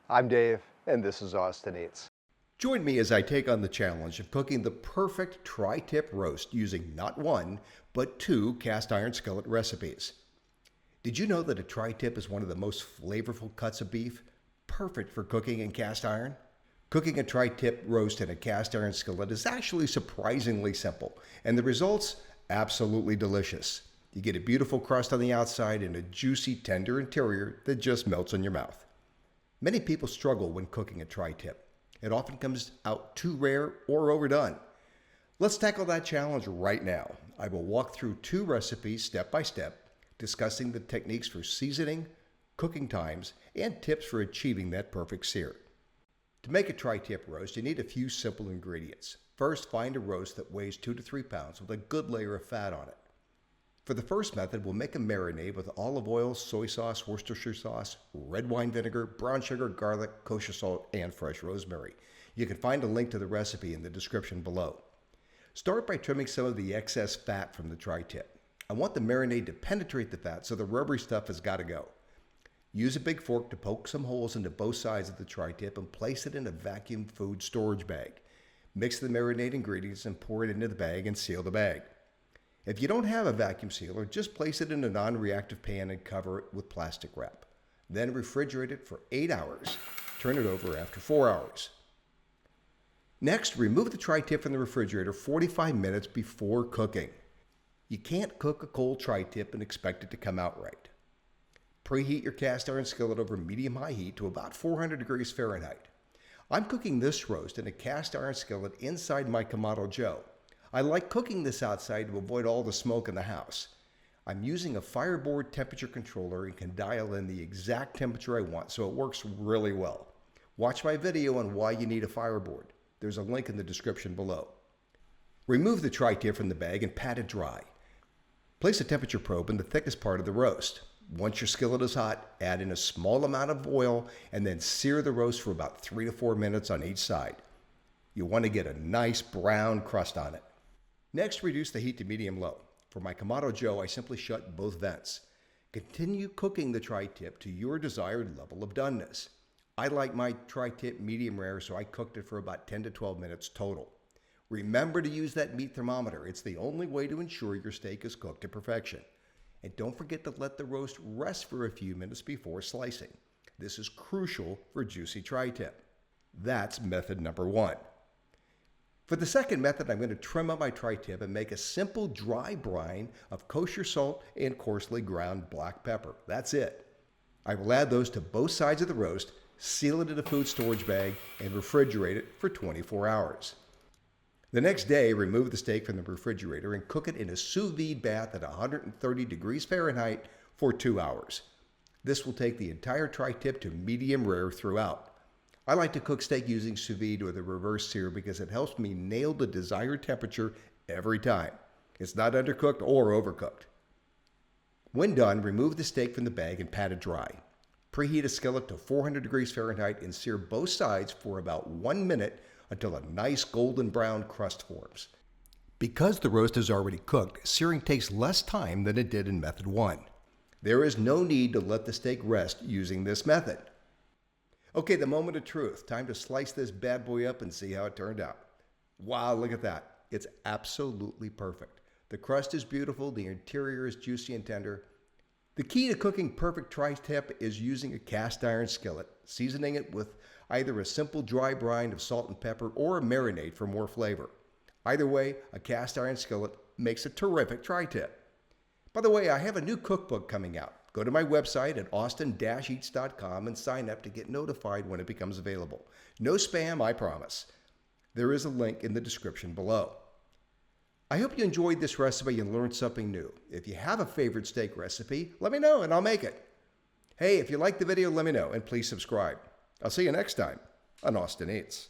I'm Dave, and this is Austin Eats. Join me as I take on the challenge of cooking the perfect tri-tip roast using not one, but two cast iron skillet recipes. Did you know that a tri-tip is one of the most flavorful cuts of beef, perfect for cooking in cast iron? Cooking a tri-tip roast in a cast iron skillet is actually surprisingly simple, and the results absolutely delicious. You get a beautiful crust on the outside and a juicy, tender interior that just melts in your mouth. Many people struggle when cooking a tri-tip. It often comes out too rare or overdone. Let's tackle that challenge right now. I will walk through two recipes step by step, discussing the techniques for seasoning, cooking times, and tips for achieving that perfect sear. To make a tri-tip roast, you need a few simple ingredients. First, find a roast that weighs 2 to 3 pounds with a good layer of fat on it. For the first method, we'll make a marinade with olive oil, soy sauce, Worcestershire sauce, red wine vinegar, brown sugar, garlic, kosher salt, and fresh rosemary. You can find a link to the recipe in the description below. Start by trimming some of the excess fat from the tri-tip. I want the marinade to penetrate the fat, so the rubbery stuff has got to go. Use a big fork to poke some holes into both sides of the tri-tip and place it in a vacuum food storage bag. Mix the marinade ingredients and pour it into the bag and seal the bag. If you don't have a vacuum sealer, just place it in a non-reactive pan and cover it with plastic wrap. Then refrigerate it for 8 hours. Turn it over after 4 hours. Next, remove the tri-tip from the refrigerator 45 minutes before cooking. You can't cook a cold tri-tip and expect it to come out right. Preheat your cast iron skillet over medium-high heat to about 400 degrees Fahrenheit. I'm cooking this roast in a cast iron skillet inside my Kamado Joe. I like cooking this outside to avoid all the smoke in the house. I'm using a fireboard temperature controller and can dial in the exact temperature I want, so it works really well. Watch my video on why you need a fireboard. There's a link in the description below. Remove the tri-tip from the bag and pat it dry. Place a temperature probe in the thickest part of the roast. Once your skillet is hot, add in a small amount of oil and then sear the roast for about 3 to 4 minutes on each side. You'll want to get a nice brown crust on it. Next, reduce the heat to medium-low. For my Kamado Joe, I simply shut both vents. Continue cooking the tri-tip to your desired level of doneness. I like my tri-tip medium rare, so I cooked it for about 10 to 12 minutes total. Remember to use that meat thermometer. It's the only way to ensure your steak is cooked to perfection. And don't forget to let the roast rest for a few minutes before slicing. This is crucial for juicy tri-tip. That's method number 1. For the second method, I'm going to trim up my tri-tip and make a simple dry brine of kosher salt and coarsely ground black pepper. That's it. I will add those to both sides of the roast, seal it in a food storage bag, and refrigerate it for 24 hours. The next day, remove the steak from the refrigerator and cook it in a sous vide bath at 130 degrees Fahrenheit for 2 hours. This will take the entire tri-tip to medium rare throughout. I like to cook steak using sous vide or the reverse sear because it helps me nail the desired temperature every time. It's not undercooked or overcooked. When done, remove the steak from the bag and pat it dry. Preheat a skillet to 400 degrees Fahrenheit and sear both sides for about 1 minute until a nice golden brown crust forms. Because the roast is already cooked, searing takes less time than it did in method 1. There is no need to let the steak rest using this method. Okay, the moment of truth. Time to slice this bad boy up and see how it turned out. Wow, look at that. It's absolutely perfect. The crust is beautiful, the interior is juicy and tender. The key to cooking perfect tri-tip is using a cast iron skillet, seasoning it with either a simple dry brine of salt and pepper or a marinade for more flavor. Either way, a cast iron skillet makes a terrific tri-tip. By the way, I have a new cookbook coming out. Go to my website at amzn.to and sign up to get notified when it becomes available. No spam, I promise. There is a link in the description below. I hope you enjoyed this recipe and learned something new. If you have a favorite steak recipe, let me know and I'll make it. Hey, if you liked the video, let me know and please subscribe. I'll see you next time on Austin Eats.